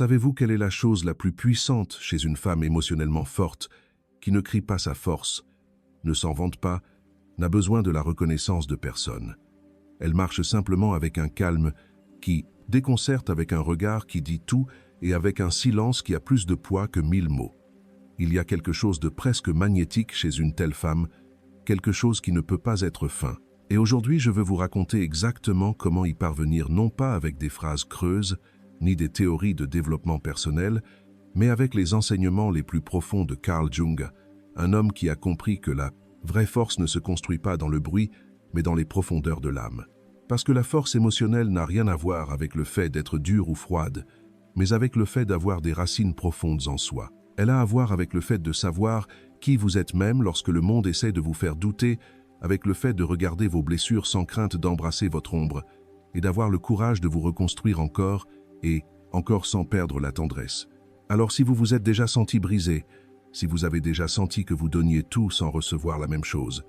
Savez-vous quelle est la chose la plus puissante chez une femme émotionnellement forte, qui ne crie pas sa force, ne s'en vante pas, n'a besoin de la reconnaissance de personne? Elle marche simplement avec un calme qui déconcerte, avec un regard qui dit tout et avec un silence qui a plus de poids que 1000 mots. Il y a quelque chose de presque magnétique chez une telle femme, quelque chose qui ne peut pas être feint. Et aujourd'hui, je veux vous raconter exactement comment y parvenir, non pas avec des phrases creuses, ni des théories de développement personnel, mais avec les enseignements les plus profonds de Carl Jung, un homme qui a compris que la vraie force ne se construit pas dans le bruit, mais dans les profondeurs de l'âme. Parce que la force émotionnelle n'a rien à voir avec le fait d'être dure ou froide, mais avec le fait d'avoir des racines profondes en soi. Elle a à voir avec le fait de savoir qui vous êtes même lorsque le monde essaie de vous faire douter, avec le fait de regarder vos blessures sans crainte d'embrasser votre ombre, et d'avoir le courage de vous reconstruire encore, et encore sans perdre la tendresse. Alors si vous vous êtes déjà senti brisé, si vous avez déjà senti que vous donniez tout sans recevoir la même chose,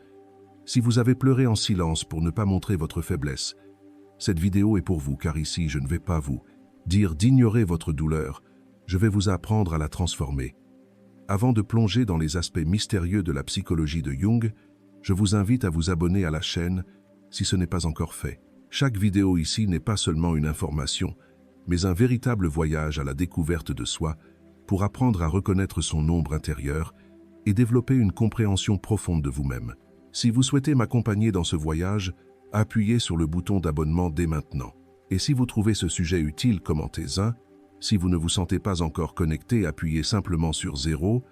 si vous avez pleuré en silence pour ne pas montrer votre faiblesse, cette vidéo est pour vous, car ici je ne vais pas vous dire d'ignorer votre douleur, je vais vous apprendre à la transformer. Avant de plonger dans les aspects mystérieux de la psychologie de Jung, je vous invite à vous abonner à la chaîne si ce n'est pas encore fait. Chaque vidéo ici n'est pas seulement une information, mais un véritable voyage à la découverte de soi pour apprendre à reconnaître son ombre intérieure et développer une compréhension profonde de vous-même. Si vous souhaitez m'accompagner dans ce voyage, appuyez sur le bouton d'abonnement dès maintenant. Et si vous trouvez ce sujet utile, commentez-en. Si vous ne vous sentez pas encore connecté, appuyez simplement sur 0.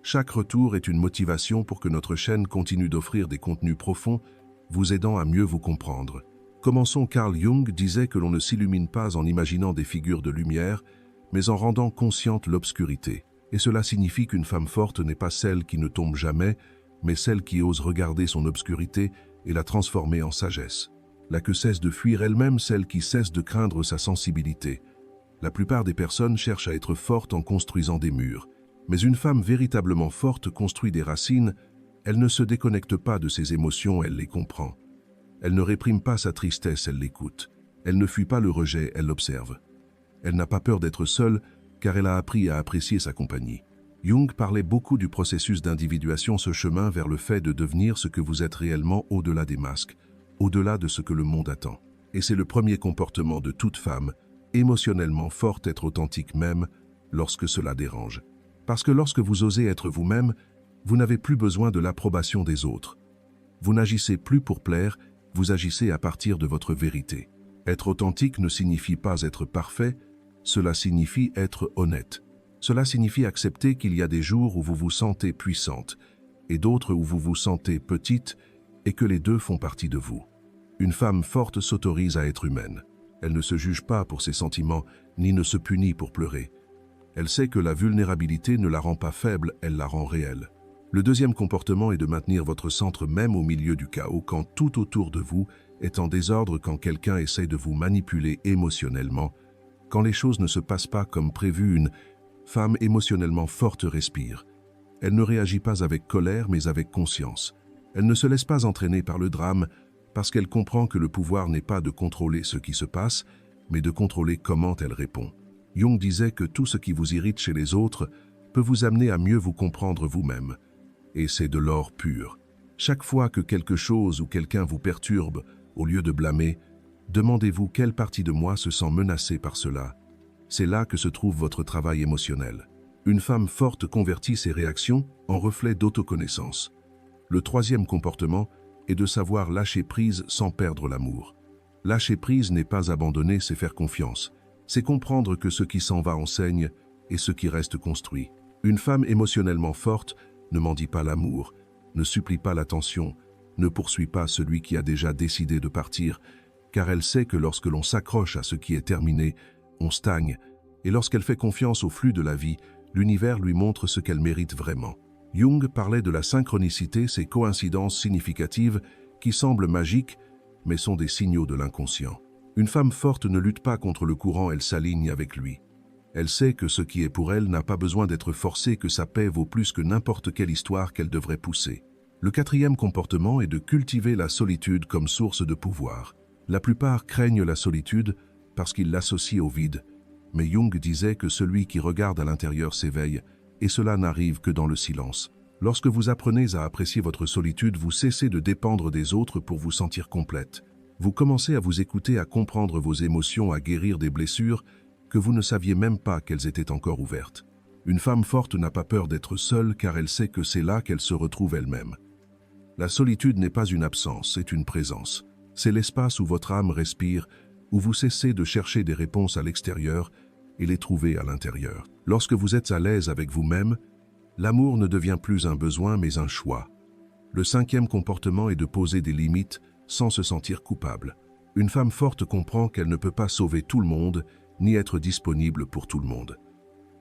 Chaque retour est une motivation pour que notre chaîne continue d'offrir des contenus profonds, vous aidant à mieux vous comprendre. Commençons. Carl Jung disait que l'on ne s'illumine pas en imaginant des figures de lumière, mais en rendant consciente l'obscurité. Et cela signifie qu'une femme forte n'est pas celle qui ne tombe jamais, mais celle qui ose regarder son obscurité et la transformer en sagesse. La que cesse de fuir elle-même, celle qui cesse de craindre sa sensibilité. La plupart des personnes cherchent à être fortes en construisant des murs. Mais une femme véritablement forte construit des racines, elle ne se déconnecte pas de ses émotions, elle les comprend. Elle ne réprime pas sa tristesse, elle l'écoute. Elle ne fuit pas le rejet, elle l'observe. Elle n'a pas peur d'être seule, car elle a appris à apprécier sa compagnie. Jung parlait beaucoup du processus d'individuation, ce chemin vers le fait de devenir ce que vous êtes réellement au-delà des masques, au-delà de ce que le monde attend. Et c'est le premier comportement de toute femme, émotionnellement forte, être authentique même lorsque cela dérange. Parce que lorsque vous osez être vous-même, vous n'avez plus besoin de l'approbation des autres. Vous n'agissez plus pour plaire, vous agissez à partir de votre vérité. Être authentique ne signifie pas être parfait, cela signifie être honnête. Cela signifie accepter qu'il y a des jours où vous vous sentez puissante et d'autres où vous vous sentez petite et que les deux font partie de vous. Une femme forte s'autorise à être humaine. Elle ne se juge pas pour ses sentiments ni ne se punit pour pleurer. Elle sait que la vulnérabilité ne la rend pas faible, elle la rend réelle. Le deuxième comportement est de maintenir votre centre même au milieu du chaos, quand tout autour de vous est en désordre, quand quelqu'un essaie de vous manipuler émotionnellement, quand les choses ne se passent pas comme prévu. Une femme émotionnellement forte respire. Elle ne réagit pas avec colère mais avec conscience. Elle ne se laisse pas entraîner par le drame parce qu'elle comprend que le pouvoir n'est pas de contrôler ce qui se passe, mais de contrôler comment elle répond. Jung disait que tout ce qui vous irrite chez les autres peut vous amener à mieux vous comprendre vous-même. Et c'est de l'or pur. Chaque fois que quelque chose ou quelqu'un vous perturbe, au lieu de blâmer, demandez-vous quelle partie de moi se sent menacée par cela. C'est là que se trouve votre travail émotionnel. Une femme forte convertit ses réactions en reflets d'autoconnaissance. Le troisième comportement est de savoir lâcher prise sans perdre l'amour. Lâcher prise n'est pas abandonner, c'est faire confiance. C'est comprendre que ce qui s'en va enseigne et ce qui reste construit. Une femme émotionnellement forte ne mendie pas l'amour, ne supplie pas l'attention, ne poursuit pas celui qui a déjà décidé de partir, car elle sait que lorsque l'on s'accroche à ce qui est terminé, on stagne, et lorsqu'elle fait confiance au flux de la vie, l'univers lui montre ce qu'elle mérite vraiment. Jung parlait de la synchronicité, ces coïncidences significatives qui semblent magiques, mais sont des signaux de l'inconscient. Une femme forte ne lutte pas contre le courant, elle s'aligne avec lui. Elle sait que ce qui est pour elle n'a pas besoin d'être forcé, que sa paix vaut plus que n'importe quelle histoire qu'elle devrait pousser. Le quatrième comportement est de cultiver la solitude comme source de pouvoir. La plupart craignent la solitude parce qu'ils l'associent au vide, Mais Jung disait que celui qui regarde à l'intérieur s'éveille, et cela n'arrive que dans le silence. Lorsque vous apprenez à apprécier votre solitude, vous cessez de dépendre des autres pour vous sentir complète. Vous commencez à vous écouter, à comprendre vos émotions, à guérir des blessures que vous ne saviez même pas qu'elles étaient encore ouvertes. Une femme forte n'a pas peur d'être seule car elle sait que c'est là qu'elle se retrouve elle-même. La solitude n'est pas une absence, c'est une présence. C'est l'espace où votre âme respire, où vous cessez de chercher des réponses à l'extérieur et les trouver à l'intérieur. Lorsque vous êtes à l'aise avec vous-même, l'amour ne devient plus un besoin mais un choix. Le 5e comportement est de poser des limites sans se sentir coupable. Une femme forte comprend qu'elle ne peut pas sauver tout le monde, ni être disponible pour tout le monde.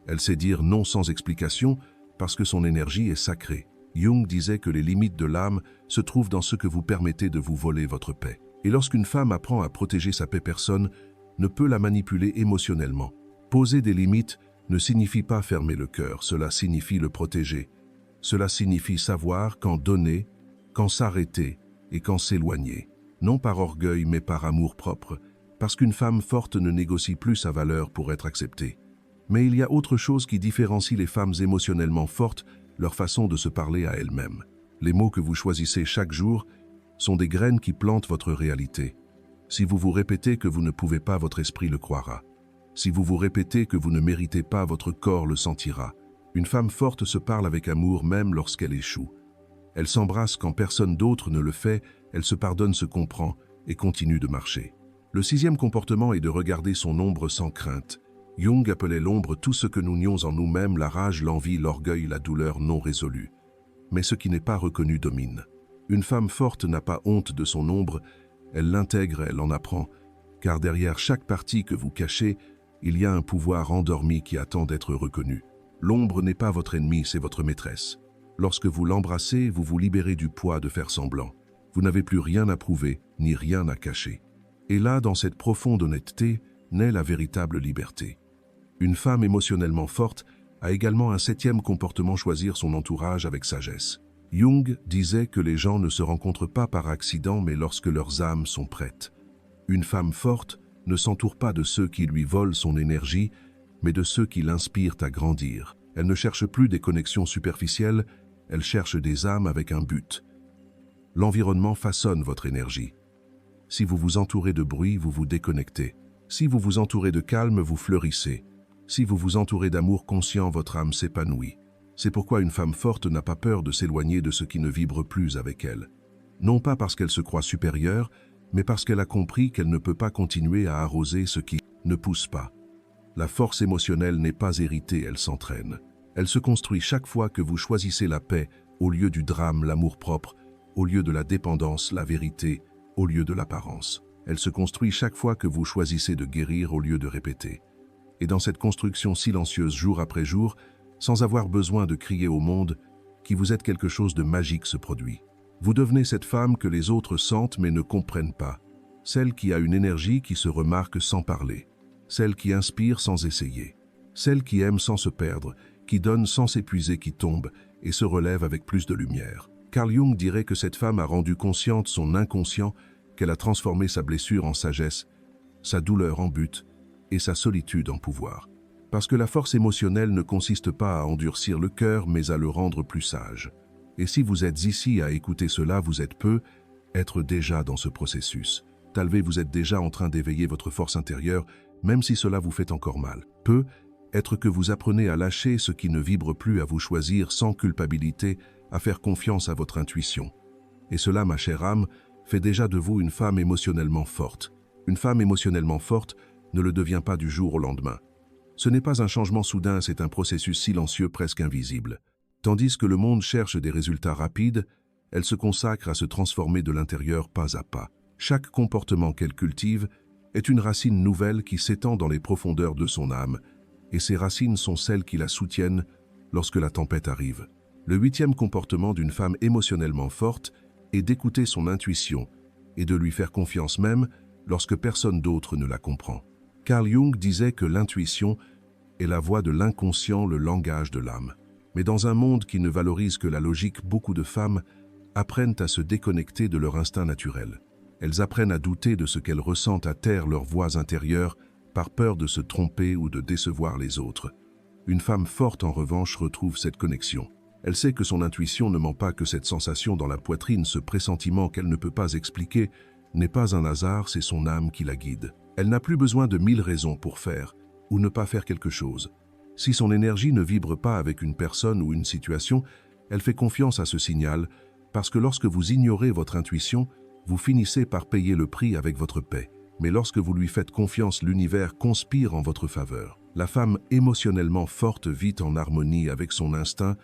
Elle sait dire non sans explication parce que son énergie est sacrée. Jung disait que les limites de l'âme se trouvent dans ce que vous permettez de vous voler votre paix. Et lorsqu'une femme apprend à protéger sa paix, personne ne peut la manipuler émotionnellement. Poser des limites ne signifie pas fermer le cœur, cela signifie le protéger. Cela signifie savoir quand donner, quand s'arrêter et quand s'éloigner. Non par orgueil mais par amour-propre, parce qu'une femme forte ne négocie plus sa valeur pour être acceptée. Mais il y a autre chose qui différencie les femmes émotionnellement fortes, leur façon de se parler à elles-mêmes. Les mots que vous choisissez chaque jour sont des graines qui plantent votre réalité. Si vous vous répétez que vous ne pouvez pas, votre esprit le croira. Si vous vous répétez que vous ne méritez pas, votre corps le sentira. Une femme forte se parle avec amour même lorsqu'elle échoue. Elle s'embrasse quand personne d'autre ne le fait, elle se pardonne, se comprend et continue de marcher. Le 6e comportement est de regarder son ombre sans crainte. Jung appelait l'ombre tout ce que nous nions en nous-mêmes, la rage, l'envie, l'orgueil, la douleur non résolue. Mais ce qui n'est pas reconnu domine. Une femme forte n'a pas honte de son ombre, elle l'intègre, elle en apprend, car derrière chaque partie que vous cachez, il y a un pouvoir endormi qui attend d'être reconnu. L'ombre n'est pas votre ennemi, c'est votre maîtresse. Lorsque vous l'embrassez, vous vous libérez du poids de faire semblant. Vous n'avez plus rien à prouver, ni rien à cacher. Et là, dans cette profonde honnêteté, naît la véritable liberté. Une femme émotionnellement forte a également un 7e comportement, choisir son entourage avec sagesse. Jung disait que les gens ne se rencontrent pas par accident, mais lorsque leurs âmes sont prêtes. Une femme forte ne s'entoure pas de ceux qui lui volent son énergie, mais de ceux qui l'inspirent à grandir. Elle ne cherche plus des connexions superficielles, elle cherche des âmes avec un but. L'environnement façonne votre énergie. Si vous vous entourez de bruit, vous vous déconnectez. Si vous vous entourez de calme, vous fleurissez. Si vous vous entourez d'amour conscient, votre âme s'épanouit. C'est pourquoi une femme forte n'a pas peur de s'éloigner de ce qui ne vibre plus avec elle. Non pas parce qu'elle se croit supérieure, mais parce qu'elle a compris qu'elle ne peut pas continuer à arroser ce qui ne pousse pas. La force émotionnelle n'est pas héritée, elle s'entraîne. Elle se construit chaque fois que vous choisissez la paix au lieu du drame, l'amour-propre, au lieu de la dépendance, la vérité, au lieu de l'apparence. Elle se construit chaque fois que vous choisissez de guérir au lieu de répéter. Et dans cette construction silencieuse jour après jour, sans avoir besoin de crier au monde, qui vous êtes quelque chose de magique se produit. Vous devenez cette femme que les autres sentent mais ne comprennent pas. Celle qui a une énergie qui se remarque sans parler. Celle qui inspire sans essayer. Celle qui aime sans se perdre, qui donne sans s'épuiser, qui tombe et se relève avec plus de lumière. Carl Jung dirait que cette femme a rendu consciente son inconscient, qu'elle a transformé sa blessure en sagesse, sa douleur en but et sa solitude en pouvoir. Parce que la force émotionnelle ne consiste pas à endurcir le cœur, mais à le rendre plus sage. Et si vous êtes ici à écouter cela, vous êtes être déjà dans ce processus. Talvé, vous êtes déjà en train d'éveiller votre force intérieure, même si cela vous fait encore mal. Être que vous apprenez à lâcher ce qui ne vibre plus, à vous choisir sans culpabilité, à faire confiance à votre intuition. Et cela, ma chère âme, fait déjà de vous une femme émotionnellement forte. Une femme émotionnellement forte ne le devient pas du jour au lendemain. Ce n'est pas un changement soudain, c'est un processus silencieux presque invisible. Tandis que le monde cherche des résultats rapides, elle se consacre à se transformer de l'intérieur pas à pas. Chaque comportement qu'elle cultive est une racine nouvelle qui s'étend dans les profondeurs de son âme, et ces racines sont celles qui la soutiennent lorsque la tempête arrive. Le 8e comportement d'une femme émotionnellement forte est d'écouter son intuition et de lui faire confiance même lorsque personne d'autre ne la comprend. Carl Jung disait que l'intuition est la voix de l'inconscient, le langage de l'âme. Mais dans un monde qui ne valorise que la logique, beaucoup de femmes apprennent à se déconnecter de leur instinct naturel. Elles apprennent à douter de ce qu'elles ressentent, à taire leurs voix intérieures par peur de se tromper ou de décevoir les autres. Une femme forte, en revanche, retrouve cette connexion. Elle sait que son intuition ne ment pas, que cette sensation dans la poitrine, ce pressentiment qu'elle ne peut pas expliquer, n'est pas un hasard, c'est son âme qui la guide. Elle n'a plus besoin de 1000 raisons pour faire ou ne pas faire quelque chose. Si son énergie ne vibre pas avec une personne ou une situation, elle fait confiance à ce signal, parce que lorsque vous ignorez votre intuition, vous finissez par payer le prix avec votre paix. Mais lorsque vous lui faites confiance, l'univers conspire en votre faveur. La femme émotionnellement forte vit en harmonie avec son instinct,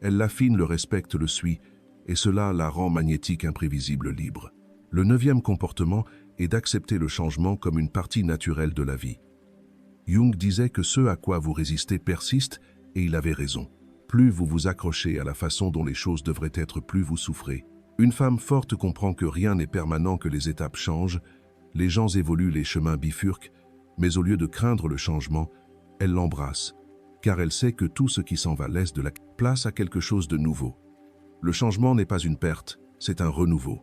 elle l'affine, le respecte, le suit, et cela la rend magnétique, imprévisible, libre. Le 9e comportement est d'accepter le changement comme une partie naturelle de la vie. Jung disait que ce à quoi vous résistez persiste, et il avait raison. Plus vous vous accrochez à la façon dont les choses devraient être, plus vous souffrez. Une femme forte comprend que rien n'est permanent, que les étapes changent, les gens évoluent, les chemins bifurquent, mais au lieu de craindre le changement, elle l'embrasse, car elle sait que tout ce qui s'en va laisse de la place à quelque chose de nouveau. Le changement n'est pas une perte, c'est un renouveau.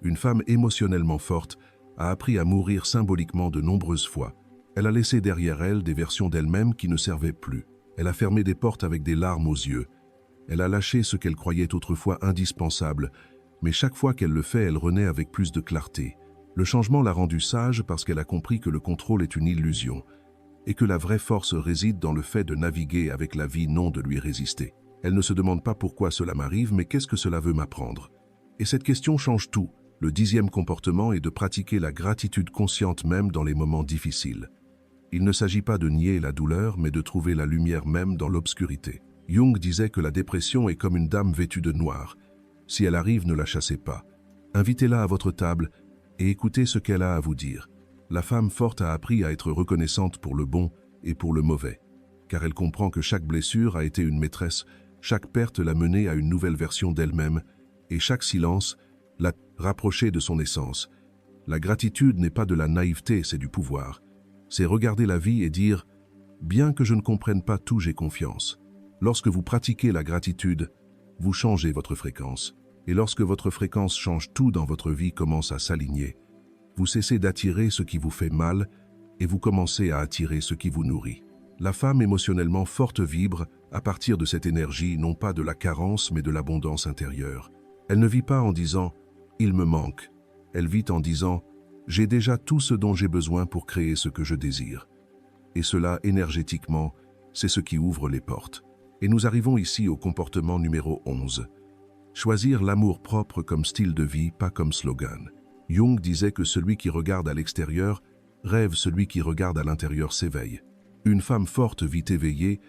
Une femme émotionnellement forte a appris à mourir symboliquement de nombreuses fois. Elle a laissé derrière elle des versions d'elle-même qui ne servaient plus. Elle a fermé des portes avec des larmes aux yeux. Elle a lâché ce qu'elle croyait autrefois indispensable, mais chaque fois qu'elle le fait, elle renaît avec plus de clarté. Le changement l'a rendue sage parce qu'elle a compris que le contrôle est une illusion et que la vraie force réside dans le fait de naviguer avec la vie, non de lui résister. Elle ne se demande pas pourquoi cela m'arrive, mais qu'est-ce que cela veut m'apprendre? Et cette question change tout. Le 10e comportement est de pratiquer la gratitude consciente même dans les moments difficiles. Il ne s'agit pas de nier la douleur, mais de trouver la lumière même dans l'obscurité. Jung disait que la dépression est comme une dame vêtue de noir. Si elle arrive, ne la chassez pas. Invitez-la à votre table et écoutez ce qu'elle a à vous dire. La femme forte a appris à être reconnaissante pour le bon et pour le mauvais, car elle comprend que chaque blessure a été une maîtresse, chaque perte l'a menée à une nouvelle version d'elle-même, et chaque silence l'a rapprochée de son essence. La gratitude n'est pas de la naïveté, c'est du pouvoir. C'est regarder la vie et dire « Bien que je ne comprenne pas tout, j'ai confiance ». Lorsque vous pratiquez la gratitude, vous changez votre fréquence. Et lorsque votre fréquence change, tout dans votre vie commence à s'aligner. Vous cessez d'attirer ce qui vous fait mal et vous commencez à attirer ce qui vous nourrit. La femme émotionnellement forte vibre à partir de cette énergie, non pas de la carence mais de l'abondance intérieure. Elle ne vit pas en disant « il me manque ». Elle vit en disant « j'ai déjà tout ce dont j'ai besoin pour créer ce que je désire ». Et cela, énergétiquement, c'est ce qui ouvre les portes. Et nous arrivons ici au comportement numéro 11. Choisir l'amour propre comme style de vie, pas comme slogan. Jung disait que celui qui regarde à l'extérieur rêve, celui qui regarde à l'intérieur s'éveille. Une femme forte vit éveillée,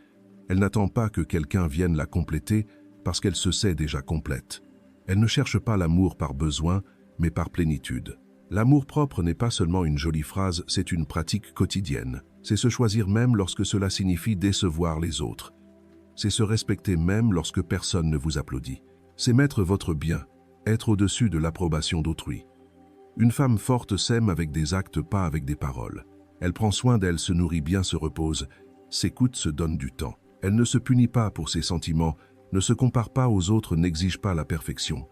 elle n'attend pas que quelqu'un vienne la compléter parce qu'elle se sait déjà complète. Elle ne cherche pas l'amour par besoin, mais par plénitude. L'amour propre n'est pas seulement une jolie phrase, c'est une pratique quotidienne. C'est se choisir même lorsque cela signifie décevoir les autres. C'est se respecter même lorsque personne ne vous applaudit. C'est mettre votre bien, être au-dessus de l'approbation d'autrui. Une femme forte s'aime avec des actes, pas avec des paroles. Elle prend soin d'elle, se nourrit bien, se repose, s'écoute, se donne du temps. Elle ne se punit pas pour ses sentiments, ne se compare pas aux autres, n'exige pas la perfection.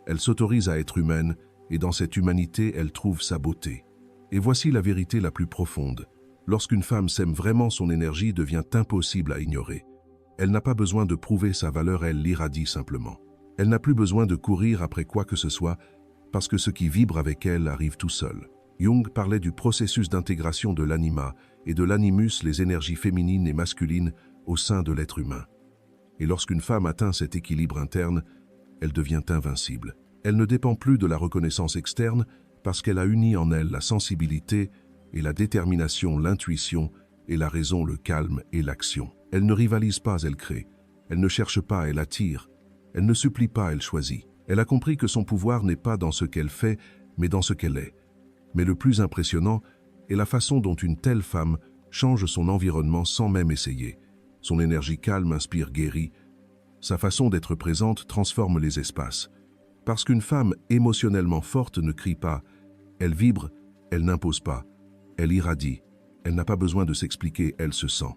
Elle s'autorise à être humaine, et dans cette humanité, elle trouve sa beauté. Et voici la vérité la plus profonde. Lorsqu'une femme s'aime vraiment, son énergie devient impossible à ignorer. Elle n'a pas besoin de prouver sa valeur, elle l'irradie simplement. Elle n'a plus besoin de courir après quoi que ce soit, parce que ce qui vibre avec elle arrive tout seul. Jung parlait du processus d'intégration de l'anima et de l'animus, les énergies féminines et masculines, au sein de l'être humain. Et lorsqu'une femme atteint cet équilibre interne, elle devient invincible. Elle ne dépend plus de la reconnaissance externe parce qu'elle a uni en elle la sensibilité et la détermination, l'intuition et la raison, le calme et l'action. Elle ne rivalise pas, elle crée. Elle ne cherche pas, elle attire. Elle ne supplie pas, elle choisit. Elle a compris que son pouvoir n'est pas dans ce qu'elle fait, mais dans ce qu'elle est. Mais le plus impressionnant est la façon dont une telle femme change son environnement sans même essayer. Son énergie calme inspire, guérit. Sa façon d'être présente transforme les espaces. Parce qu'une femme émotionnellement forte ne crie pas, elle vibre, elle n'impose pas, elle irradie, elle n'a pas besoin de s'expliquer, elle se sent.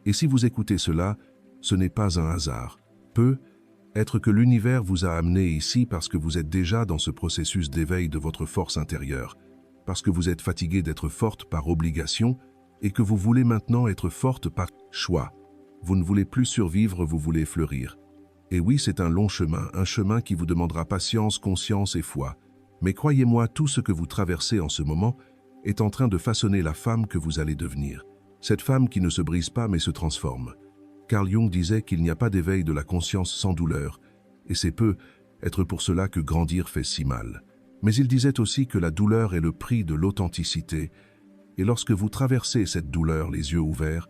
Et si vous écoutez cela, ce n'est pas un hasard. Peut-être que l'univers vous a amené ici parce que vous êtes déjà dans ce processus d'éveil de votre force intérieure, parce que vous êtes fatigué d'être forte par obligation, et que vous voulez maintenant être forte par choix. Vous ne voulez plus survivre, vous voulez fleurir. Et oui, c'est un long chemin, un chemin qui vous demandera patience, conscience et foi. Mais croyez-moi, tout ce que vous traversez en ce moment est en train de façonner la femme que vous allez devenir. Cette femme qui ne se brise pas mais se transforme. Carl Jung disait qu'il n'y a pas d'éveil de la conscience sans douleur, et c'est peu être pour cela que grandir fait si mal. Mais il disait aussi que la douleur est le prix de l'authenticité, et lorsque vous traversez cette douleur les yeux ouverts,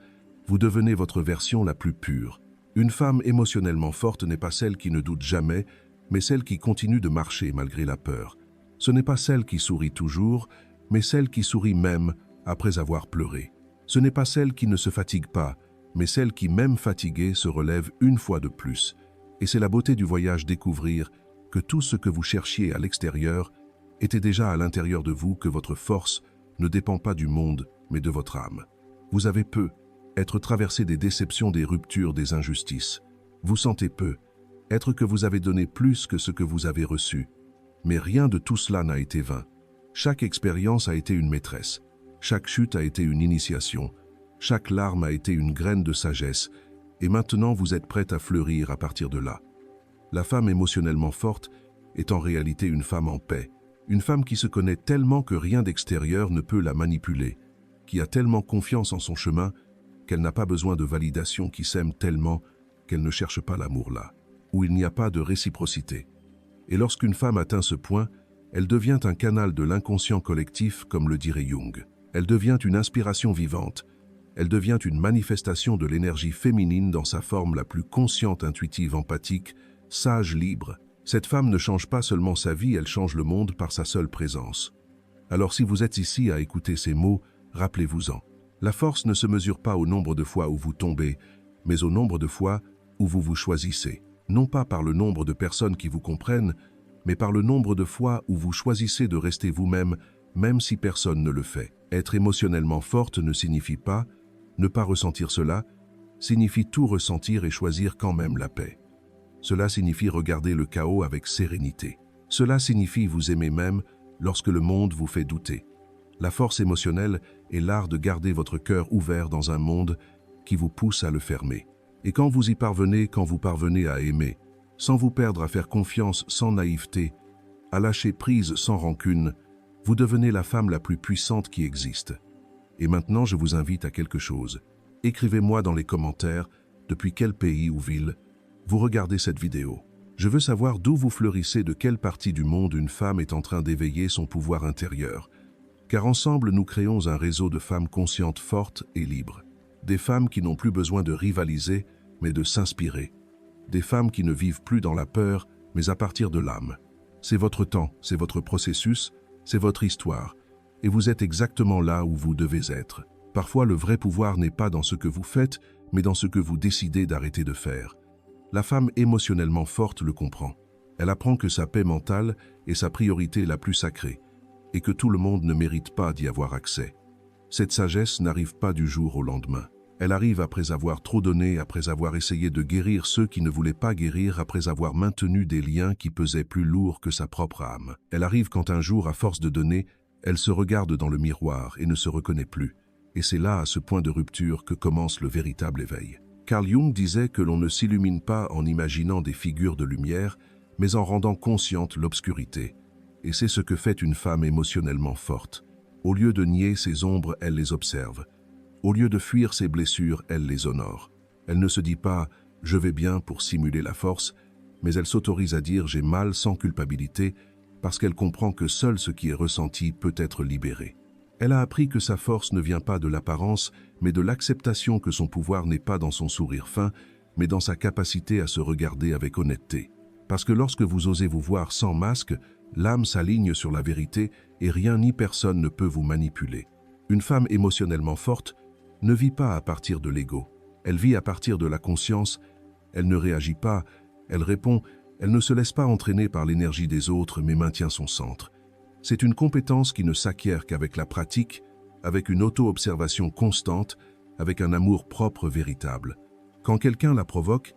vous devenez votre version la plus pure. Une femme émotionnellement forte n'est pas celle qui ne doute jamais, mais celle qui continue de marcher malgré la peur. Ce n'est pas celle qui sourit toujours, mais celle qui sourit même après avoir pleuré. Ce n'est pas celle qui ne se fatigue pas, mais celle qui, même fatiguée, se relève une fois de plus. Et c'est la beauté du voyage découvrir que tout ce que vous cherchiez à l'extérieur était déjà à l'intérieur de vous, que votre force ne dépend pas du monde, mais de votre âme. Vous avez peu, être traversé des déceptions, des ruptures, des injustices. Vous sentez peu, être que vous avez donné plus que ce que vous avez reçu. Mais rien de tout cela n'a été vain. Chaque expérience a été une maîtresse. Chaque chute a été une initiation. Chaque larme a été une graine de sagesse. Et maintenant, vous êtes prête à fleurir à partir de là. La femme émotionnellement forte est en réalité une femme en paix. Une femme qui se connaît tellement que rien d'extérieur ne peut la manipuler, qui a tellement confiance en son chemin qu'elle n'a pas besoin de validation, qui s'aime tellement qu'elle ne cherche pas l'amour là, où il n'y a pas de réciprocité. Et lorsqu'une femme atteint ce point, elle devient un canal de l'inconscient collectif, comme le dirait Jung. Elle devient une inspiration vivante. Elle devient une manifestation de l'énergie féminine dans sa forme la plus consciente, intuitive, empathique, sage, libre. Cette femme ne change pas seulement sa vie, elle change le monde par sa seule présence. Alors si vous êtes ici à écouter ces mots, rappelez-vous-en. La force ne se mesure pas au nombre de fois où vous tombez, mais au nombre de fois où vous vous choisissez. Non pas par le nombre de personnes qui vous comprennent, mais par le nombre de fois où vous choisissez de rester vous-même, même si personne ne le fait. Être émotionnellement forte ne signifie pas ne pas ressentir cela, signifie tout ressentir et choisir quand même la paix. Cela signifie regarder le chaos avec sérénité. Cela signifie vous aimer même lorsque le monde vous fait douter. La force émotionnelle est l'art de garder votre cœur ouvert dans un monde qui vous pousse à le fermer. Et quand vous y parvenez, quand vous parvenez à aimer, sans vous perdre, à faire confiance sans naïveté, à lâcher prise sans rancune, vous devenez la femme la plus puissante qui existe. Et maintenant, je vous invite à quelque chose. Écrivez-moi dans les commentaires depuis quel pays ou ville vous regardez cette vidéo. Je veux savoir d'où vous fleurissez, de quelle partie du monde une femme est en train d'éveiller son pouvoir intérieur. Car ensemble, nous créons un réseau de femmes conscientes, fortes et libres. Des femmes qui n'ont plus besoin de rivaliser, mais de s'inspirer. Des femmes qui ne vivent plus dans la peur, mais à partir de l'âme. C'est votre temps, c'est votre processus, c'est votre histoire. Et vous êtes exactement là où vous devez être. Parfois, le vrai pouvoir n'est pas dans ce que vous faites, mais dans ce que vous décidez d'arrêter de faire. La femme émotionnellement forte le comprend. Elle apprend que sa paix mentale est sa priorité la plus sacrée, et que tout le monde ne mérite pas d'y avoir accès. Cette sagesse n'arrive pas du jour au lendemain. Elle arrive après avoir trop donné, après avoir essayé de guérir ceux qui ne voulaient pas guérir, après avoir maintenu des liens qui pesaient plus lourds que sa propre âme. Elle arrive quand un jour, à force de donner, elle se regarde dans le miroir et ne se reconnaît plus. Et c'est là, à ce point de rupture, que commence le véritable éveil. Carl Jung disait que l'on ne s'illumine pas en imaginant des figures de lumière, mais en rendant consciente l'obscurité. Et c'est ce que fait une femme émotionnellement forte. Au lieu de nier ses ombres, elle les observe. Au lieu de fuir ses blessures, elle les honore. Elle ne se dit pas « je vais bien » pour simuler la force, mais elle s'autorise à dire « j'ai mal » sans culpabilité, parce qu'elle comprend que seul ce qui est ressenti peut être libéré. Elle a appris que sa force ne vient pas de l'apparence, mais de l'acceptation que son pouvoir n'est pas dans son sourire fin, mais dans sa capacité à se regarder avec honnêteté. Parce que lorsque vous osez vous voir sans masque, l'âme s'aligne sur la vérité et rien ni personne ne peut vous manipuler. Une femme émotionnellement forte ne vit pas à partir de l'ego. Elle vit à partir de la conscience. Elle ne réagit pas, elle répond, elle ne se laisse pas entraîner par l'énergie des autres, mais maintient son centre. C'est une compétence qui ne s'acquiert qu'avec la pratique, avec une auto-observation constante, avec un amour propre véritable. Quand quelqu'un la provoque,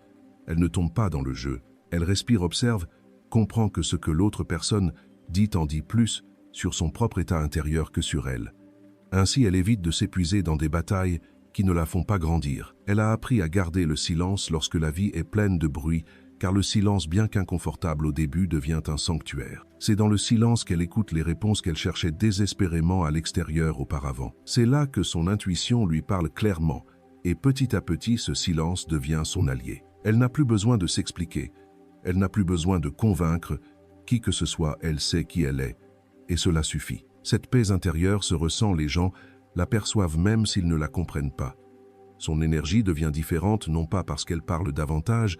elle ne tombe pas dans le jeu. Elle respire, observe, comprend que ce que l'autre personne dit en dit plus sur son propre état intérieur que sur elle. Ainsi, elle évite de s'épuiser dans des batailles qui ne la font pas grandir. Elle a appris à garder le silence lorsque la vie est pleine de bruit, car le silence, bien qu'inconfortable au début, devient un sanctuaire. C'est dans le silence qu'elle écoute les réponses qu'elle cherchait désespérément à l'extérieur auparavant. C'est là que son intuition lui parle clairement, et petit à petit, ce silence devient son allié. Elle n'a plus besoin de s'expliquer, elle n'a plus besoin de convaincre, qui que ce soit, elle sait qui elle est, et cela suffit. Cette paix intérieure se ressent, les gens l'aperçoivent même s'ils ne la comprennent pas. Son énergie devient différente non pas parce qu'elle parle davantage,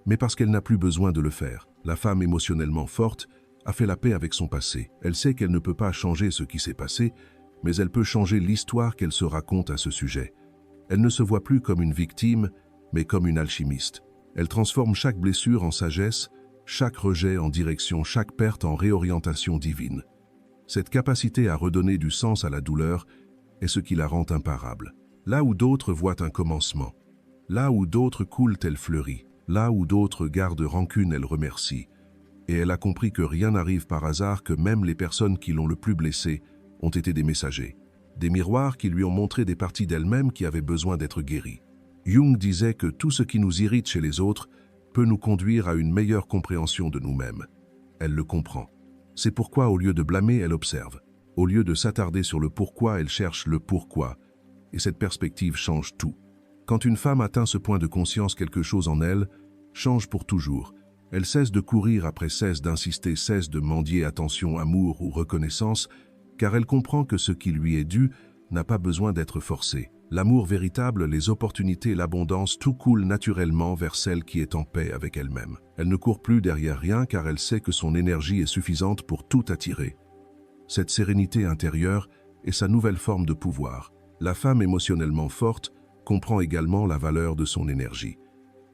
mais parce qu'elle n'a plus besoin de le faire. La femme émotionnellement forte a fait la paix avec son passé. Elle sait qu'elle ne peut pas changer ce qui s'est passé, mais elle peut changer l'histoire qu'elle se raconte à ce sujet. Elle ne se voit plus comme une victime, mais comme une alchimiste. Elle transforme chaque blessure en sagesse, chaque rejet en direction, chaque perte en réorientation divine. Cette capacité à redonner du sens à la douleur est ce qui la rend imparable. Là où d'autres voient un commencement, là où d'autres coulent, elle fleurit, là où d'autres gardent rancune, elle remercie. Et elle a compris que rien n'arrive par hasard, que même les personnes qui l'ont le plus blessée ont été des messagers, des miroirs qui lui ont montré des parties d'elle-même qui avaient besoin d'être guéries. Jung disait que tout ce qui nous irrite chez les autres peut nous conduire à une meilleure compréhension de nous-mêmes. Elle le comprend. C'est pourquoi, au lieu de blâmer, elle observe. Au lieu de s'attarder sur le pourquoi, elle cherche le pourquoi. Et cette perspective change tout. Quand une femme atteint ce point de conscience, quelque chose en elle change pour toujours. Elle cesse de courir après, cesse d'insister, cesse de mendier attention, amour ou reconnaissance, car elle comprend que ce qui lui est dû n'a pas besoin d'être forcé. L'amour véritable, les opportunités, l'abondance, tout coule naturellement vers celle qui est en paix avec elle-même. Elle ne court plus derrière rien car elle sait que son énergie est suffisante pour tout attirer. Cette sérénité intérieure est sa nouvelle forme de pouvoir. La femme émotionnellement forte comprend également la valeur de son énergie.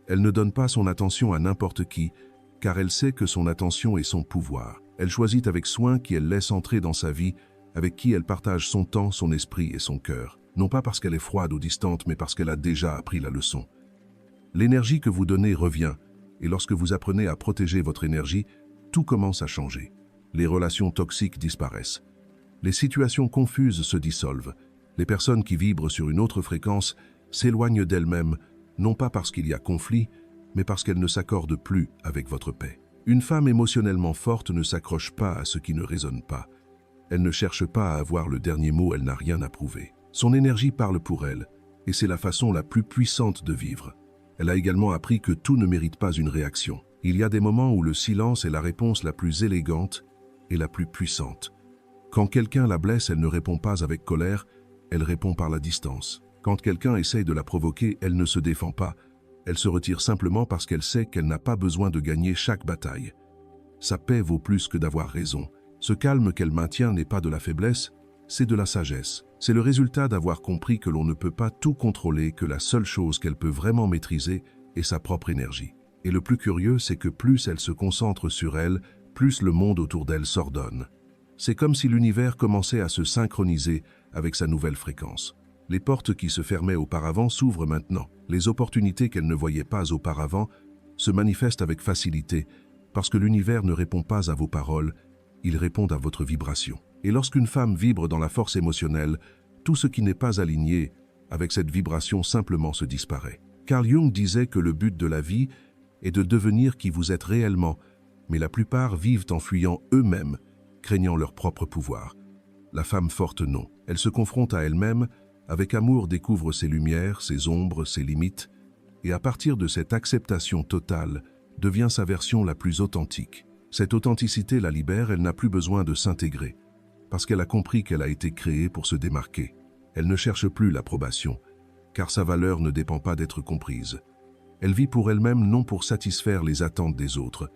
Elle ne donne pas son attention à n'importe qui, car elle sait que son attention est son pouvoir. Elle choisit avec soin qui elle laisse entrer dans sa vie, avec qui elle partage son temps, son esprit et son cœur. Non pas parce qu'elle est froide ou distante, mais parce qu'elle a déjà appris la leçon. L'énergie que vous donnez revient, et lorsque vous apprenez à protéger votre énergie, tout commence à changer. Les relations toxiques disparaissent. Les situations confuses se dissolvent. Les personnes qui vibrent sur une autre fréquence s'éloignent d'elles-mêmes, non pas parce qu'il y a conflit, mais parce qu'elles ne s'accordent plus avec votre paix. Une femme émotionnellement forte ne s'accroche pas à ce qui ne résonne pas. Elle ne cherche pas à avoir le dernier mot, elle n'a rien à prouver. Son énergie parle pour elle, et c'est la façon la plus puissante de vivre. Elle a également appris que tout ne mérite pas une réaction. Il y a des moments où le silence est la réponse la plus élégante et la plus puissante. Quand quelqu'un la blesse, elle ne répond pas avec colère, elle répond par la distance. Quand quelqu'un essaye de la provoquer, elle ne se défend pas. Elle se retire simplement parce qu'elle sait qu'elle n'a pas besoin de gagner chaque bataille. Sa paix vaut plus que d'avoir raison. Ce calme qu'elle maintient n'est pas de la faiblesse, c'est de la sagesse. C'est le résultat d'avoir compris que l'on ne peut pas tout contrôler, que la seule chose qu'elle peut vraiment maîtriser est sa propre énergie. Et le plus curieux, c'est que plus elle se concentre sur elle, plus le monde autour d'elle s'ordonne. C'est comme si l'univers commençait à se synchroniser avec sa nouvelle fréquence. Les portes qui se fermaient auparavant s'ouvrent maintenant. Les opportunités qu'elle ne voyait pas auparavant se manifestent avec facilité parce que l'univers ne répond pas à vos paroles, il répond à votre vibration. Et lorsqu'une femme vibre dans la force émotionnelle, tout ce qui n'est pas aligné avec cette vibration simplement se disparaît. Carl Jung disait que le but de la vie est de devenir qui vous êtes réellement, mais la plupart vivent en fuyant eux-mêmes, craignant leur propre pouvoir. La femme forte, non. Elle se confronte à elle-même, avec amour découvre ses lumières, ses ombres, ses limites, et à partir de cette acceptation totale, devient sa version la plus authentique. Cette authenticité la libère, elle n'a plus besoin de s'intégrer, parce qu'elle a compris qu'elle a été créée pour se démarquer. Elle ne cherche plus l'approbation, car sa valeur ne dépend pas d'être comprise. Elle vit pour elle-même, non pour satisfaire les attentes des autres.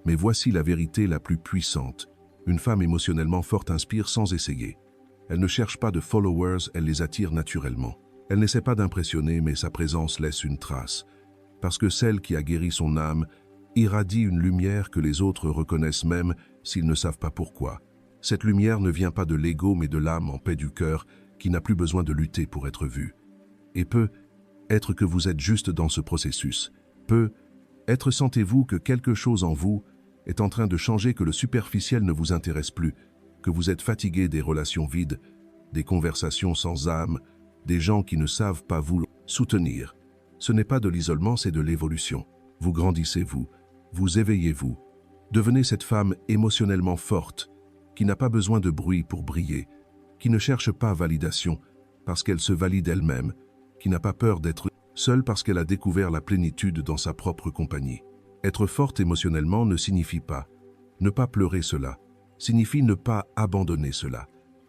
Mais voici la vérité la plus puissante. Une femme émotionnellement forte inspire sans essayer. Elle ne cherche pas de followers, elle les attire naturellement. Elle n'essaie pas d'impressionner, mais sa présence laisse une trace. Parce que celle qui a guéri son âme irradie une lumière que les autres reconnaissent même s'ils ne savent pas pourquoi. Cette lumière ne vient pas de l'ego, mais de l'âme en paix du cœur, qui n'a plus besoin de lutter pour être vue. Et peut être que vous êtes juste dans ce processus. Peut être sentez-vous que quelque chose en vous est en train de changer, que le superficiel ne vous intéresse plus, que vous êtes fatigué des relations vides, des conversations sans âme, des gens qui ne savent pas vous soutenir. Ce n'est pas de l'isolement, c'est de l'évolution. Vous grandissez, vous éveillez-vous. Devenez cette femme émotionnellement forte, qui n'a pas besoin de bruit pour briller, qui ne cherche pas validation parce qu'elle se valide elle-même, qui n'a pas peur d'être seule parce qu'elle a découvert la plénitude dans sa propre compagnie. Être forte émotionnellement ne signifie pas ne pas pleurer cela, signifie ne pas abandonner cela,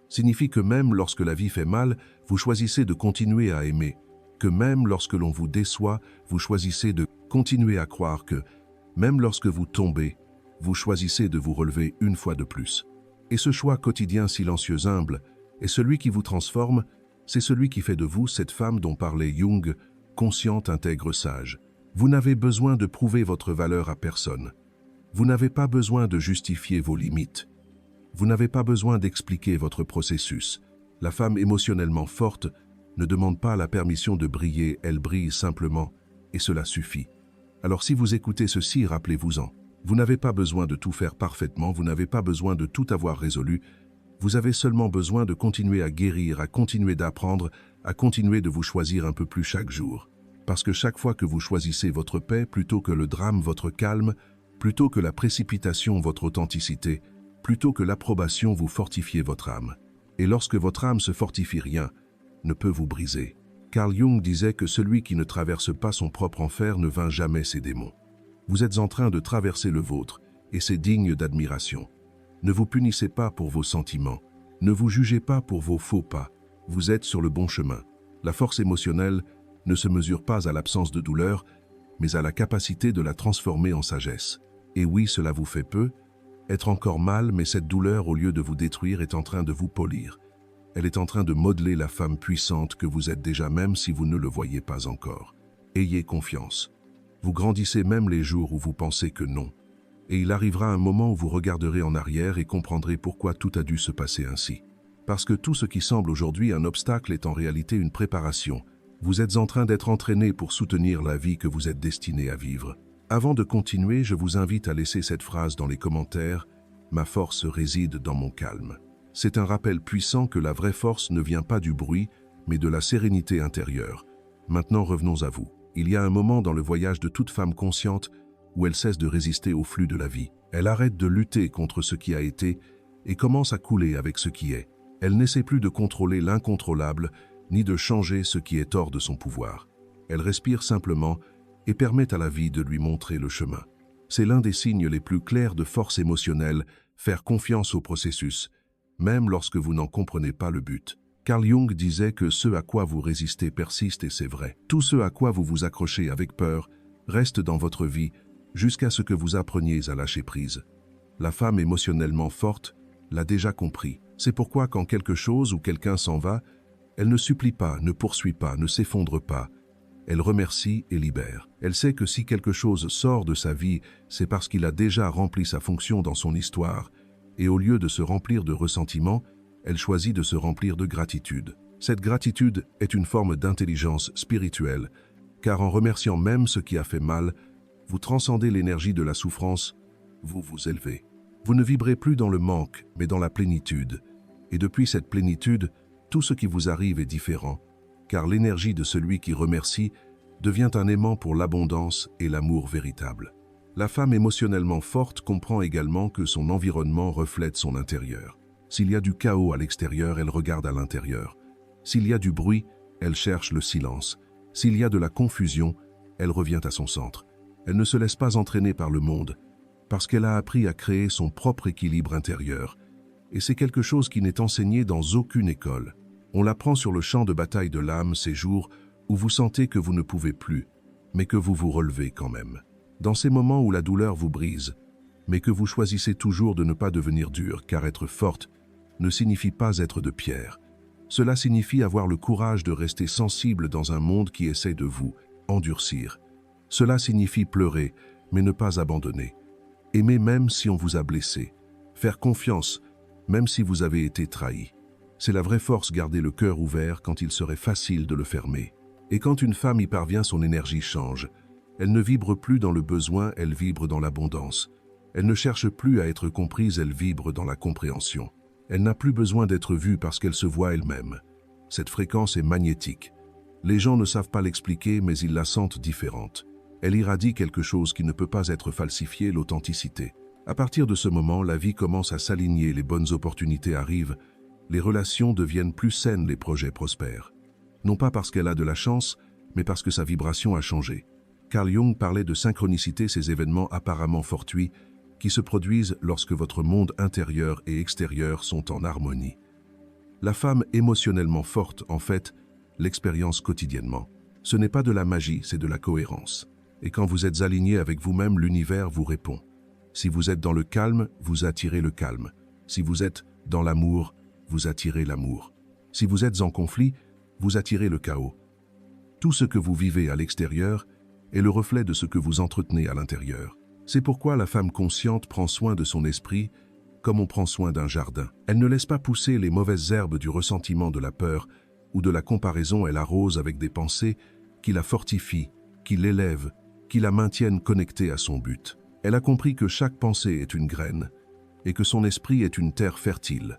signifie que même lorsque la vie fait mal, vous choisissez de continuer à aimer, que même lorsque l'on vous déçoit, vous choisissez de continuer à croire que, même lorsque vous tombez, vous choisissez de vous relever une fois de plus. Et ce choix quotidien silencieux humble est celui qui vous transforme, c'est celui qui fait de vous cette femme dont parlait Jung, consciente, intègre, sage. Vous n'avez besoin de prouver votre valeur à personne. Vous n'avez pas besoin de justifier vos limites. Vous n'avez pas besoin d'expliquer votre processus. La femme émotionnellement forte ne demande pas la permission de briller, elle brille simplement, et cela suffit. Alors si vous écoutez ceci, rappelez-vous-en. Vous n'avez pas besoin de tout faire parfaitement, vous n'avez pas besoin de tout avoir résolu. Vous avez seulement besoin de continuer à guérir, à continuer d'apprendre, à continuer de vous choisir un peu plus chaque jour. Parce que chaque fois que vous choisissez votre paix plutôt que le drame, votre calme, plutôt que la précipitation, votre authenticité, plutôt que l'approbation, vous fortifiez votre âme. Et lorsque votre âme se fortifie, rien ne peut vous briser. Carl Jung disait que celui qui ne traverse pas son propre enfer ne vainc jamais ses démons. Vous êtes en train de traverser le vôtre, et c'est digne d'admiration. Ne vous punissez pas pour vos sentiments, ne vous jugez pas pour vos faux pas, vous êtes sur le bon chemin. La force émotionnelle ne se mesure pas à l'absence de douleur, mais à la capacité de la transformer en sagesse. Et oui, cela vous fait peu, être encore mal, mais cette douleur, au lieu de vous détruire, est en train de vous polir. Elle est en train de modeler la femme puissante que vous êtes déjà, même si vous ne le voyez pas encore. Ayez confiance. Vous grandissez même les jours où vous pensez que non. Et il arrivera un moment où vous regarderez en arrière et comprendrez pourquoi tout a dû se passer ainsi. Parce que tout ce qui semble aujourd'hui un obstacle est en réalité une préparation. Vous êtes en train d'être entraîné pour soutenir la vie que vous êtes destiné à vivre. Avant de continuer, je vous invite à laisser cette phrase dans les commentaires « Ma force réside dans mon calme ». C'est un rappel puissant que la vraie force ne vient pas du bruit, mais de la sérénité intérieure. Maintenant, revenons à vous. Il y a un moment dans le voyage de toute femme consciente où elle cesse de résister au flux de la vie. Elle arrête de lutter contre ce qui a été et commence à couler avec ce qui est. Elle n'essaie plus de contrôler l'incontrôlable, ni de changer ce qui est hors de son pouvoir. Elle respire simplement et permet à la vie de lui montrer le chemin. C'est l'un des signes les plus clairs de force émotionnelle, faire confiance au processus, même lorsque vous n'en comprenez pas le but. Carl Jung disait que ce à quoi vous résistez persiste et c'est vrai. Tout ce à quoi vous vous accrochez avec peur reste dans votre vie jusqu'à ce que vous appreniez à lâcher prise. La femme émotionnellement forte l'a déjà compris. C'est pourquoi quand quelque chose ou quelqu'un s'en va, elle ne supplie pas, ne poursuit pas, ne s'effondre pas. Elle remercie et libère. Elle sait que si quelque chose sort de sa vie, c'est parce qu'il a déjà rempli sa fonction dans son histoire. Et au lieu de se remplir de ressentiment, elle choisit de se remplir de gratitude. Cette gratitude est une forme d'intelligence spirituelle, car en remerciant même ce qui a fait mal, vous transcendez l'énergie de la souffrance, vous vous élevez. Vous ne vibrez plus dans le manque, mais dans la plénitude. Et depuis cette plénitude, tout ce qui vous arrive est différent, car l'énergie de celui qui remercie devient un aimant pour l'abondance et l'amour véritable. La femme émotionnellement forte comprend également que son environnement reflète son intérieur. S'il y a du chaos à l'extérieur, elle regarde à l'intérieur. S'il y a du bruit, elle cherche le silence. S'il y a de la confusion, elle revient à son centre. Elle ne se laisse pas entraîner par le monde, parce qu'elle a appris à créer son propre équilibre intérieur. Et c'est quelque chose qui n'est enseigné dans aucune école. On l'apprend sur le champ de bataille de l'âme, ces jours où vous sentez que vous ne pouvez plus, mais que vous vous relevez quand même. Dans ces moments où la douleur vous brise, mais que vous choisissez toujours de ne pas devenir dur, car être forte ne signifie pas être de pierre. Cela signifie avoir le courage de rester sensible dans un monde qui essaie de vous endurcir. Cela signifie pleurer, mais ne pas abandonner. Aimer même si on vous a blessé. Faire confiance, même si vous avez été trahi. C'est la vraie force, garder le cœur ouvert quand il serait facile de le fermer. Et quand une femme y parvient, son énergie change. Elle ne vibre plus dans le besoin, elle vibre dans l'abondance. Elle ne cherche plus à être comprise, elle vibre dans la compréhension. Elle n'a plus besoin d'être vue parce qu'elle se voit elle-même. Cette fréquence est magnétique. Les gens ne savent pas l'expliquer, mais ils la sentent différente. Elle irradie quelque chose qui ne peut pas être falsifié, l'authenticité. À partir de ce moment, la vie commence à s'aligner, les bonnes opportunités arrivent, les relations deviennent plus saines, les projets prospèrent. Non pas parce qu'elle a de la chance, mais parce que sa vibration a changé. Carl Jung parlait de synchronicité, ces événements apparemment fortuits qui se produisent lorsque votre monde intérieur et extérieur sont en harmonie. La femme émotionnellement forte, en fait, l'expérience quotidiennement. Ce n'est pas de la magie, c'est de la cohérence. Et quand vous êtes aligné avec vous-même, l'univers vous répond. Si vous êtes dans le calme, vous attirez le calme. Si vous êtes dans l'amour, vous attirez l'amour. Si vous êtes en conflit, vous attirez le chaos. Tout ce que vous vivez à l'extérieur est le reflet de ce que vous entretenez à l'intérieur. C'est pourquoi la femme consciente prend soin de son esprit comme on prend soin d'un jardin. Elle ne laisse pas pousser les mauvaises herbes du ressentiment, de la peur ou de la comparaison. Elle arrose avec des pensées qui la fortifient, qui l'élèvent, qui la maintiennent connectée à son but. Elle a compris que chaque pensée est une graine et que son esprit est une terre fertile.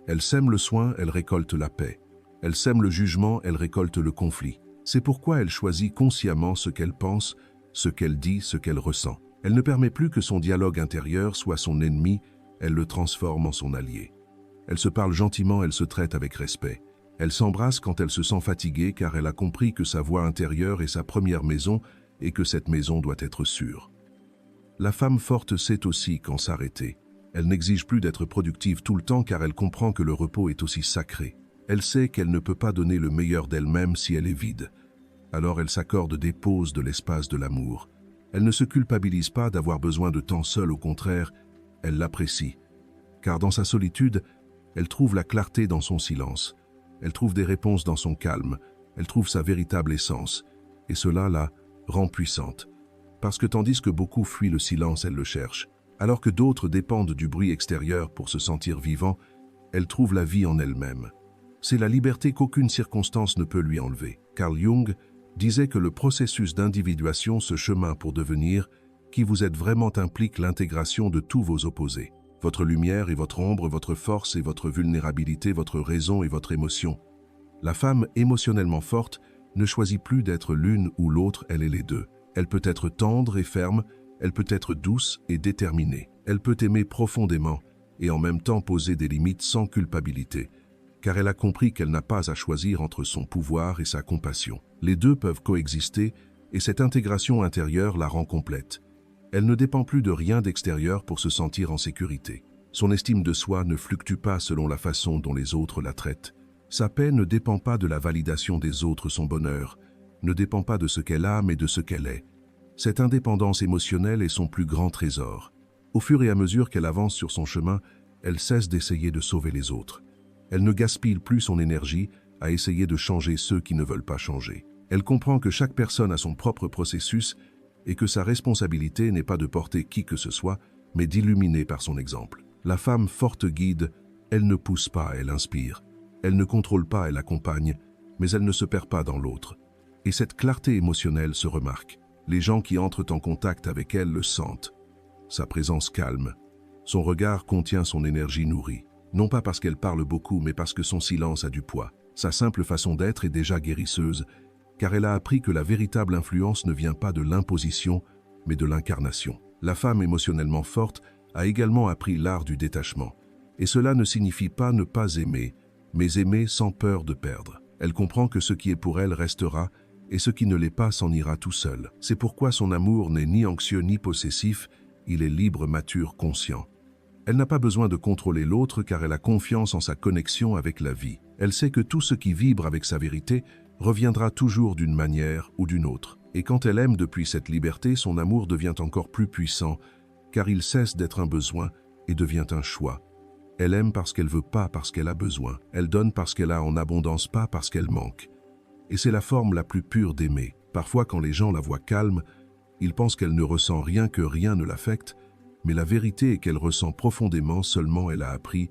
Elle sème le soin, elle récolte la paix. Elle sème le jugement, elle récolte le conflit. C'est pourquoi elle choisit consciemment ce qu'elle pense, ce qu'elle dit, ce qu'elle ressent. Elle ne permet plus que son dialogue intérieur soit son ennemi, elle le transforme en son allié. Elle se parle gentiment, elle se traite avec respect. Elle s'embrasse quand elle se sent fatiguée car elle a compris que sa voix intérieure est sa première maison et que cette maison doit être sûre. La femme forte sait aussi quand s'arrêter. Elle n'exige plus d'être productive tout le temps car elle comprend que le repos est aussi sacré. Elle sait qu'elle ne peut pas donner le meilleur d'elle-même si elle est vide. Alors elle s'accorde des pauses, de l'espace, de l'amour. Elle ne se culpabilise pas d'avoir besoin de temps seul, au contraire, elle l'apprécie. Car dans sa solitude, elle trouve la clarté dans son silence. Elle trouve des réponses dans son calme. Elle trouve sa véritable essence. Et cela la rend puissante. Parce que tandis que beaucoup fuient le silence, elle le cherche. Alors que d'autres dépendent du bruit extérieur pour se sentir vivant, elle trouve la vie en elle-même. C'est la liberté qu'aucune circonstance ne peut lui enlever. Carl Jung disait que le processus d'individuation, ce chemin pour devenir qui vous êtes vraiment, implique l'intégration de tous vos opposés. Votre lumière et votre ombre, votre force et votre vulnérabilité, votre raison et votre émotion. La femme émotionnellement forte ne choisit plus d'être l'une ou l'autre, elle est les deux. Elle peut être tendre et ferme, elle peut être douce et déterminée. Elle peut aimer profondément et en même temps poser des limites sans culpabilité, car elle a compris qu'elle n'a pas à choisir entre son pouvoir et sa compassion. Les deux peuvent coexister et cette intégration intérieure la rend complète. Elle ne dépend plus de rien d'extérieur pour se sentir en sécurité. Son estime de soi ne fluctue pas selon la façon dont les autres la traitent. Sa paix ne dépend pas de la validation des autres, son bonheur ne dépend pas de ce qu'elle a, mais de ce qu'elle est. Cette indépendance émotionnelle est son plus grand trésor. Au fur et à mesure qu'elle avance sur son chemin, elle cesse d'essayer de sauver les autres. Elle ne gaspille plus son énergie à essayer de changer ceux qui ne veulent pas changer. Elle comprend que chaque personne a son propre processus et que sa responsabilité n'est pas de porter qui que ce soit, mais d'illuminer par son exemple. La femme forte guide, elle ne pousse pas, elle inspire. Elle ne contrôle pas, elle accompagne, mais elle ne se perd pas dans l'autre. Et cette clarté émotionnelle se remarque. Les gens qui entrent en contact avec elle le sentent. Sa présence calme. Son regard contient son énergie nourrie. Non pas parce qu'elle parle beaucoup, mais parce que son silence a du poids. Sa simple façon d'être est déjà guérisseuse, car elle a appris que la véritable influence ne vient pas de l'imposition, mais de l'incarnation. La femme émotionnellement forte a également appris l'art du détachement. Et cela ne signifie pas ne pas aimer, mais aimer sans peur de perdre. Elle comprend que ce qui est pour elle restera, et ce qui ne l'est pas s'en ira tout seul. C'est pourquoi son amour n'est ni anxieux ni possessif, il est libre, mature, conscient. Elle n'a pas besoin de contrôler l'autre car elle a confiance en sa connexion avec la vie. Elle sait que tout ce qui vibre avec sa vérité reviendra toujours d'une manière ou d'une autre. Et quand elle aime depuis cette liberté, son amour devient encore plus puissant, car il cesse d'être un besoin et devient un choix. Elle aime parce qu'elle veut pas, parce qu'elle a besoin. Elle donne parce qu'elle a en abondance, pas parce qu'elle manque. Et c'est la forme la plus pure d'aimer. Parfois, quand les gens la voient calme, ils pensent qu'elle ne ressent rien, que rien ne l'affecte, mais la vérité est qu'elle ressent profondément, seulement elle a appris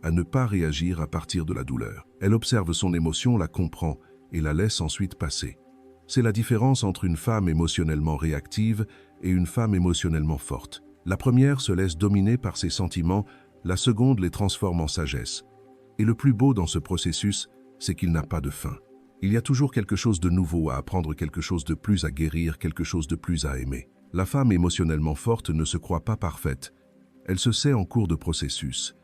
à ne pas réagir à partir de la douleur. Elle observe son émotion, la comprend et la laisse ensuite passer. C'est la différence entre une femme émotionnellement réactive et une femme émotionnellement forte. La première se laisse dominer par ses sentiments, La seconde les transforme en sagesse. Et le plus beau dans ce processus, c'est qu'il n'a pas de fin. Il y a toujours quelque chose de nouveau à apprendre, quelque chose de plus à guérir, quelque chose de plus à aimer. La femme émotionnellement forte ne se croit pas parfaite. Elle se sait en cours de processus.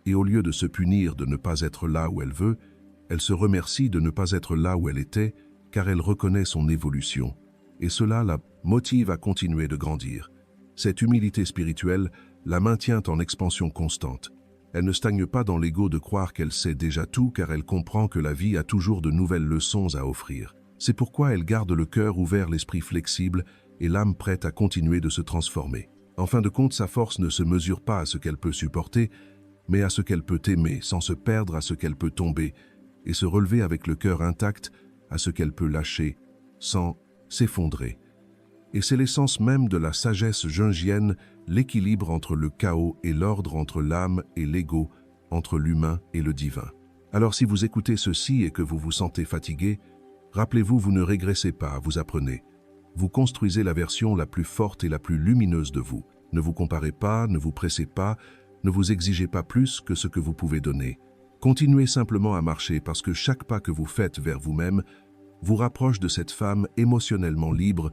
Et au lieu de se punir de ne pas être là où elle veut, elle se remercie de ne pas être là où elle était, car elle reconnaît son évolution. Et cela la motive à continuer de grandir. Cette humilité spirituelle la maintient en expansion constante. Elle ne stagne pas dans l'ego de croire qu'elle sait déjà tout, car elle comprend que la vie a toujours de nouvelles leçons à offrir. C'est pourquoi elle garde le cœur ouvert, l'esprit flexible et l'âme prête à continuer de se transformer. En fin de compte, sa force ne se mesure pas à ce qu'elle peut supporter, mais à ce qu'elle peut aimer, sans se perdre, à ce qu'elle peut tomber, et se relever avec le cœur intact, à ce qu'elle peut lâcher, sans s'effondrer. Et c'est l'essence même de la sagesse jungienne, l'équilibre entre le chaos et l'ordre, entre l'âme et l'ego, entre l'humain et le divin. Alors si vous écoutez ceci et que vous vous sentez fatigué, rappelez-vous, vous ne régressez pas, vous apprenez. Vous construisez la version la plus forte et la plus lumineuse de vous. Ne vous comparez pas, ne vous pressez pas, ne vous exigez pas plus que ce que vous pouvez donner. Continuez simplement à marcher parce que chaque pas que vous faites vers vous-même vous rapproche de cette femme émotionnellement libre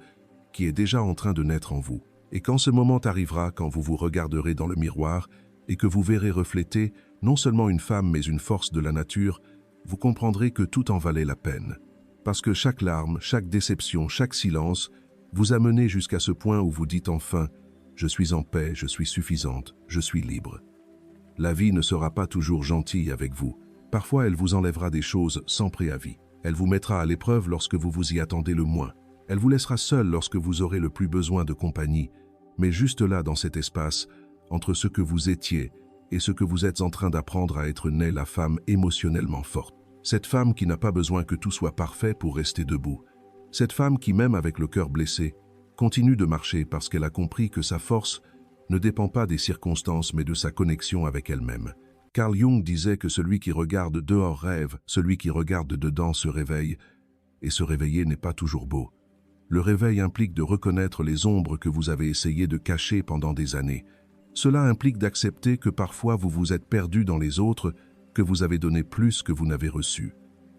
qui est déjà en train de naître en vous. Et quand ce moment arrivera, quand vous vous regarderez dans le miroir et que vous verrez refléter non seulement une femme mais une force de la nature, vous comprendrez que tout en valait la peine. Parce que chaque larme, chaque déception, chaque silence vous a mené jusqu'à ce point où vous dites enfin « Je suis en paix, je suis suffisante, je suis libre ». La vie ne sera pas toujours gentille avec vous. Parfois, elle vous enlèvera des choses sans préavis. Elle vous mettra à l'épreuve lorsque vous vous y attendez le moins. Elle vous laissera seul lorsque vous aurez le plus besoin de compagnie. Mais juste là, dans cet espace, entre ce que vous étiez et ce que vous êtes en train d'apprendre à être née, la femme émotionnellement forte. Cette femme qui n'a pas besoin que tout soit parfait pour rester debout. Cette femme qui, même avec le cœur blessé, continue de marcher parce qu'elle a compris que sa force ne dépend pas des circonstances mais de sa connexion avec elle-même. Carl Jung disait que celui qui regarde dehors rêve, celui qui regarde dedans se réveille, et se réveiller n'est pas toujours beau. Le réveil implique de reconnaître les ombres que vous avez essayé de cacher pendant des années. Cela implique d'accepter que parfois vous vous êtes perdu dans les autres, que vous avez donné plus que vous n'avez reçu,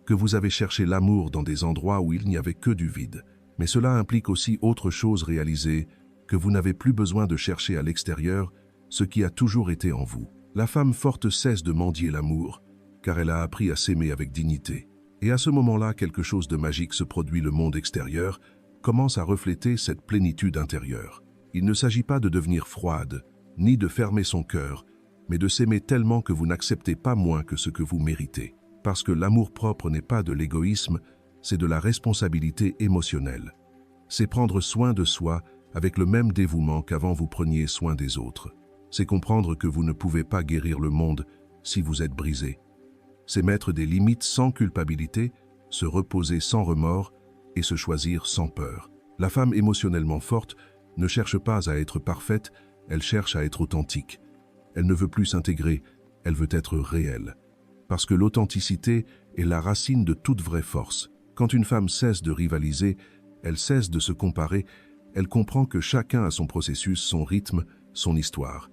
que vous avez cherché l'amour dans des endroits où il n'y avait que du vide. Mais cela implique aussi autre chose, réaliser que vous n'avez plus besoin de chercher à l'extérieur ce qui a toujours été en vous. La femme forte cesse de mendier l'amour, car elle a appris à s'aimer avec dignité. Et à ce moment-là, quelque chose de magique se produit, le monde extérieur commence à refléter cette plénitude intérieure. Il ne s'agit pas de devenir froide, ni de fermer son cœur, mais de s'aimer tellement que vous n'acceptez pas moins que ce que vous méritez. Parce que l'amour-propre n'est pas de l'égoïsme, c'est de la responsabilité émotionnelle. C'est prendre soin de soi avec le même dévouement qu'avant vous preniez soin des autres. C'est comprendre que vous ne pouvez pas guérir le monde si vous êtes brisé. C'est mettre des limites sans culpabilité, se reposer sans remords et se choisir sans peur. La femme émotionnellement forte ne cherche pas à être parfaite, elle cherche à être authentique. Elle ne veut plus s'intégrer, elle veut être réelle. Parce que l'authenticité est la racine de toute vraie force. Quand une femme cesse de rivaliser, elle cesse de se comparer, elle comprend que chacun a son processus, son rythme, son histoire.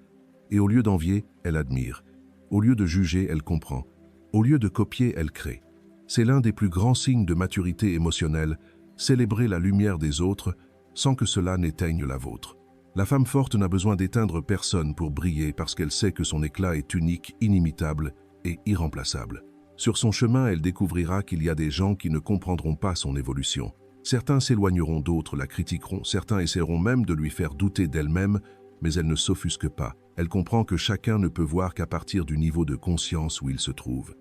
Et au lieu d'envier, elle admire. Au lieu de juger, elle comprend. Au lieu de copier, elle crée. C'est l'un des plus grands signes de maturité émotionnelle, célébrer la lumière des autres sans que cela n'éteigne la vôtre. La femme forte n'a besoin d'éteindre personne pour briller parce qu'elle sait que son éclat est unique, inimitable et irremplaçable. Sur son chemin, elle découvrira qu'il y a des gens qui ne comprendront pas son évolution. Certains s'éloigneront, d'autres la critiqueront, certains essaieront même de lui faire douter d'elle-même, mais elle ne s'offusque pas. Elle comprend que chacun ne peut voir qu'à partir du niveau de conscience où il se trouve.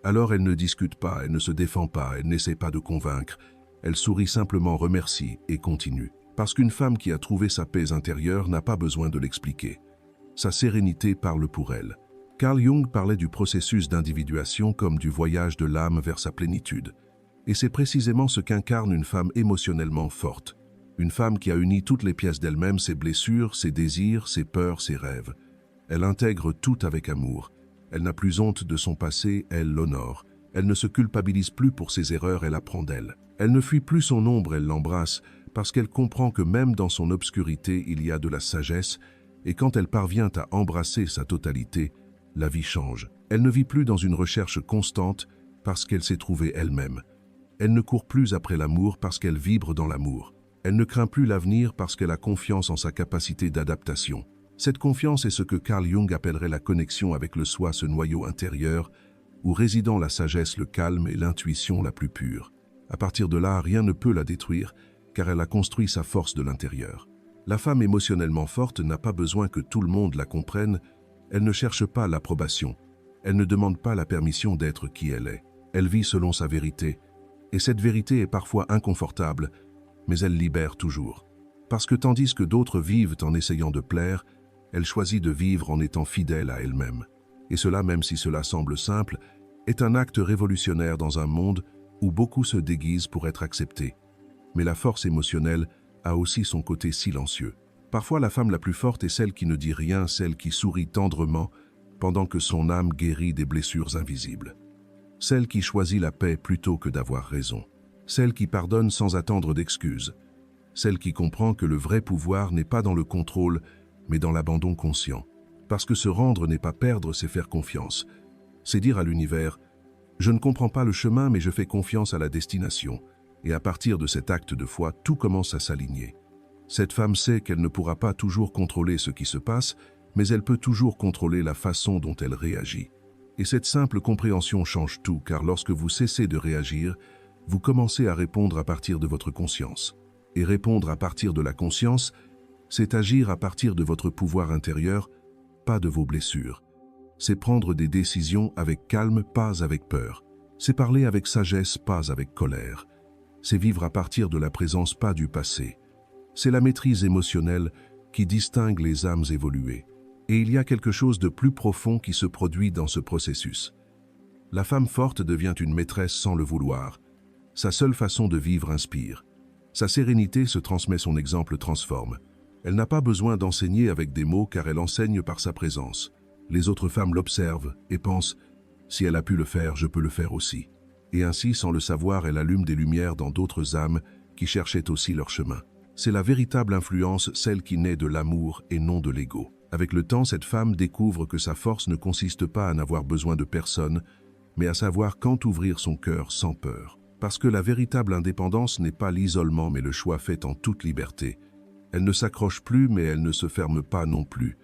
Alors elle ne discute pas, elle ne se défend pas, elle n'essaie pas de convaincre. Elle sourit simplement, remercie et continue. Parce qu'une femme qui a trouvé sa paix intérieure n'a pas besoin de l'expliquer. Sa sérénité parle pour elle. Carl Jung parlait du processus d'individuation comme du voyage de l'âme vers sa plénitude. Et c'est précisément ce qu'incarne une femme émotionnellement forte. Une femme qui a uni toutes les pièces d'elle-même, ses blessures, ses désirs, ses peurs, ses rêves. Elle intègre tout avec amour. Elle n'a plus honte de son passé, elle l'honore. Elle ne se culpabilise plus pour ses erreurs, elle apprend d'elle. Elle ne fuit plus son ombre, elle l'embrasse, parce qu'elle comprend que même dans son obscurité, il y a de la sagesse, et quand elle parvient à embrasser sa totalité, la vie change. Elle ne vit plus dans une recherche constante parce qu'elle s'est trouvée elle-même. Elle ne court plus après l'amour parce qu'elle vibre dans l'amour. Elle ne craint plus l'avenir parce qu'elle a confiance en sa capacité d'adaptation. Cette confiance est ce que Carl Jung appellerait la connexion avec le soi, ce noyau intérieur, où résident la sagesse, le calme et l'intuition la plus pure. À partir de là, rien ne peut la détruire, car elle a construit sa force de l'intérieur. La femme émotionnellement forte n'a pas besoin que tout le monde la comprenne, elle ne cherche pas l'approbation, elle ne demande pas la permission d'être qui elle est. Elle vit selon sa vérité, et cette vérité est parfois inconfortable, mais elle libère toujours. Parce que tandis que d'autres vivent en essayant de plaire, elle choisit de vivre en étant fidèle à elle-même. Et cela, même si cela semble simple, est un acte révolutionnaire dans un monde où beaucoup se déguisent pour être acceptés. Mais la force émotionnelle a aussi son côté silencieux. Parfois, la femme la plus forte est celle qui ne dit rien, celle qui sourit tendrement, pendant que son âme guérit des blessures invisibles. Celle qui choisit la paix plutôt que d'avoir raison. Celle qui pardonne sans attendre d'excuses. Celle qui comprend que le vrai pouvoir n'est pas dans le contrôle, mais dans l'abandon conscient. Parce que se rendre n'est pas perdre, c'est faire confiance. C'est dire à l'univers « Je ne comprends pas le chemin, mais je fais confiance à la destination ». Et à partir de cet acte de foi, tout commence à s'aligner. Cette femme sait qu'elle ne pourra pas toujours contrôler ce qui se passe, mais elle peut toujours contrôler la façon dont elle réagit. Et cette simple compréhension change tout, car lorsque vous cessez de réagir, vous commencez à répondre à partir de votre conscience. Et répondre à partir de la conscience, c'est agir à partir de votre pouvoir intérieur, pas de vos blessures. C'est prendre des décisions avec calme, pas avec peur. C'est parler avec sagesse, pas avec colère. C'est vivre à partir de la présence, pas du passé. C'est la maîtrise émotionnelle qui distingue les âmes évoluées. Et il y a quelque chose de plus profond qui se produit dans ce processus. La femme forte devient une maîtresse sans le vouloir. Sa seule façon de vivre inspire. Sa sérénité se transmet, son exemple transforme. Elle n'a pas besoin d'enseigner avec des mots car elle enseigne par sa présence. Les autres femmes l'observent et pensent « si elle a pu le faire, je peux le faire aussi ». Et ainsi, sans le savoir, elle allume des lumières dans d'autres âmes qui cherchaient aussi leur chemin. C'est la véritable influence, celle qui naît de l'amour et non de l'ego. Avec le temps, cette femme découvre que sa force ne consiste pas à n'avoir besoin de personne, mais à savoir quand ouvrir son cœur sans peur. Parce que la véritable indépendance n'est pas l'isolement, mais le choix fait en toute liberté. Elle ne s'accroche plus, mais elle ne se ferme pas non plus.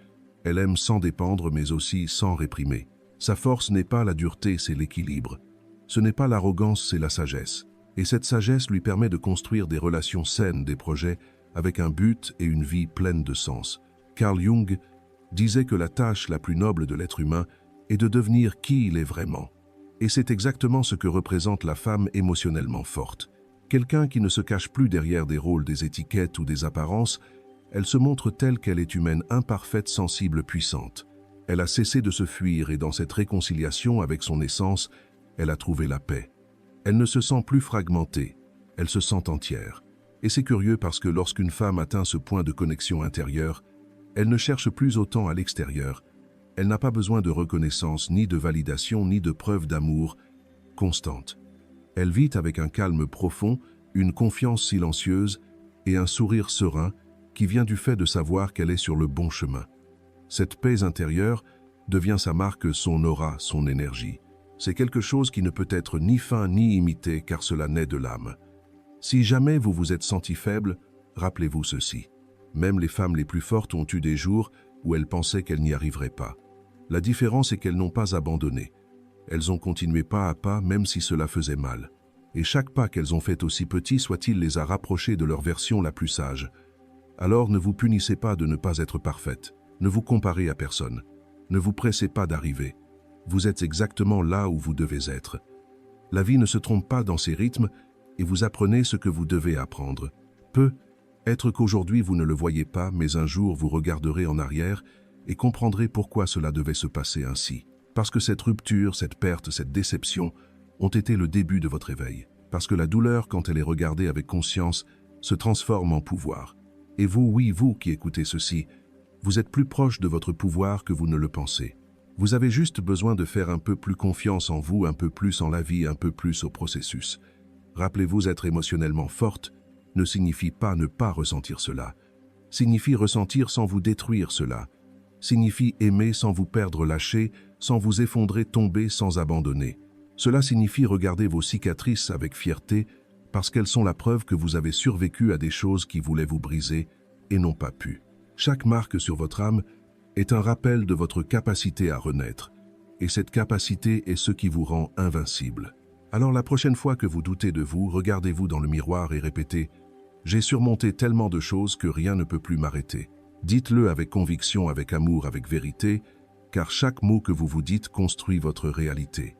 Elle aime sans dépendre, mais aussi sans réprimer. Sa force n'est pas la dureté, c'est l'équilibre. Ce n'est pas l'arrogance, c'est la sagesse. Et cette sagesse lui permet de construire des relations saines, des projets avec un but et une vie pleine de sens. Carl Jung disait que la tâche la plus noble de l'être humain est de devenir qui il est vraiment. Et c'est exactement ce que représente la femme émotionnellement forte. Quelqu'un qui ne se cache plus derrière des rôles, des étiquettes ou des apparences, elle se montre telle qu'elle est humaine, imparfaite, sensible, puissante. Elle a cessé de se fuir et dans cette réconciliation avec son essence, elle a trouvé la paix. Elle ne se sent plus fragmentée, elle se sent entière. Et c'est curieux parce que lorsqu'une femme atteint ce point de connexion intérieure, elle ne cherche plus autant à l'extérieur. Elle n'a pas besoin de reconnaissance, ni de validation, ni de preuve d'amour constante. Elle vit avec un calme profond, une confiance silencieuse et un sourire serein qui vient du fait de savoir qu'elle est sur le bon chemin. Cette paix intérieure devient sa marque, son aura, son énergie. C'est quelque chose qui ne peut être ni feint ni imité car cela naît de l'âme. Si jamais vous vous êtes senti faible, rappelez-vous ceci. Même les femmes les plus fortes ont eu des jours où elles pensaient qu'elles n'y arriveraient pas. La différence est qu'elles n'ont pas abandonné. Elles ont continué pas à pas même si cela faisait mal. Et chaque pas qu'elles ont fait, aussi petit soit-il, les a rapprochées de leur version la plus sage. Alors ne vous punissez pas de ne pas être parfaite. Ne vous comparez à personne. Ne vous pressez pas d'arriver. Vous êtes exactement là où vous devez être. La vie ne se trompe pas dans ses rythmes et vous apprenez ce que vous devez apprendre. Peut-être qu'aujourd'hui vous ne le voyez pas, mais un jour vous regarderez en arrière et comprendrez pourquoi cela devait se passer ainsi. Parce que cette rupture, cette perte, cette déception ont été le début de votre éveil. Parce que la douleur, quand elle est regardée avec conscience, se transforme en pouvoir. Et vous, oui, vous qui écoutez ceci, vous êtes plus proche de votre pouvoir que vous ne le pensez. Vous avez juste besoin de faire un peu plus confiance en vous, un peu plus en la vie, un peu plus au processus. Rappelez-vous, être émotionnellement forte ne signifie pas ne pas ressentir cela. Signifie ressentir sans vous détruire cela. Signifie aimer sans vous perdre, lâcher sans vous effondrer, tomber sans abandonner. Cela signifie regarder vos cicatrices avec fierté parce qu'elles sont la preuve que vous avez survécu à des choses qui voulaient vous briser et n'ont pas pu. Chaque marque sur votre âme est un rappel de votre capacité à renaître, et cette capacité est ce qui vous rend invincible. Alors la prochaine fois que vous doutez de vous, regardez-vous dans le miroir et répétez « J'ai surmonté tellement de choses que rien ne peut plus m'arrêter ». Dites-le avec conviction, avec amour, avec vérité, car chaque mot que vous vous dites construit votre réalité.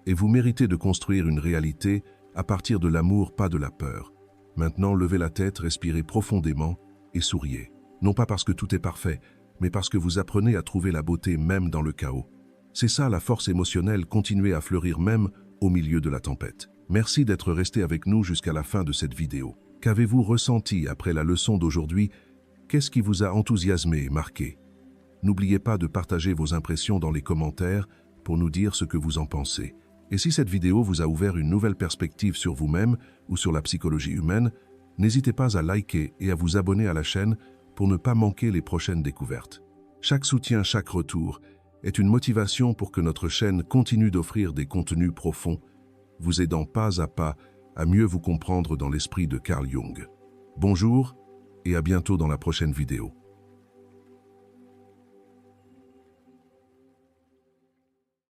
Et vous méritez de construire une réalité à partir de l'amour, pas de la peur. Maintenant, levez la tête, respirez profondément et souriez. Non pas parce que tout est parfait, mais parce que vous apprenez à trouver la beauté même dans le chaos. C'est ça la force émotionnelle, continuer à fleurir même au milieu de la tempête. Merci d'être resté avec nous jusqu'à la fin de cette vidéo. Qu'avez-vous ressenti après la leçon d'aujourd'hui? Qu'est-ce qui vous a enthousiasmé et marqué? N'oubliez pas de partager vos impressions dans les commentaires pour nous dire ce que vous en pensez. Et si cette vidéo vous a ouvert une nouvelle perspective sur vous-même ou sur la psychologie humaine, n'hésitez pas à liker et à vous abonner à la chaîne pour ne pas manquer les prochaines découvertes. Chaque soutien, chaque retour est une motivation pour que notre chaîne continue d'offrir des contenus profonds, vous aidant pas à pas à mieux vous comprendre dans l'esprit de Carl Jung. Bonjour et à bientôt dans la prochaine vidéo.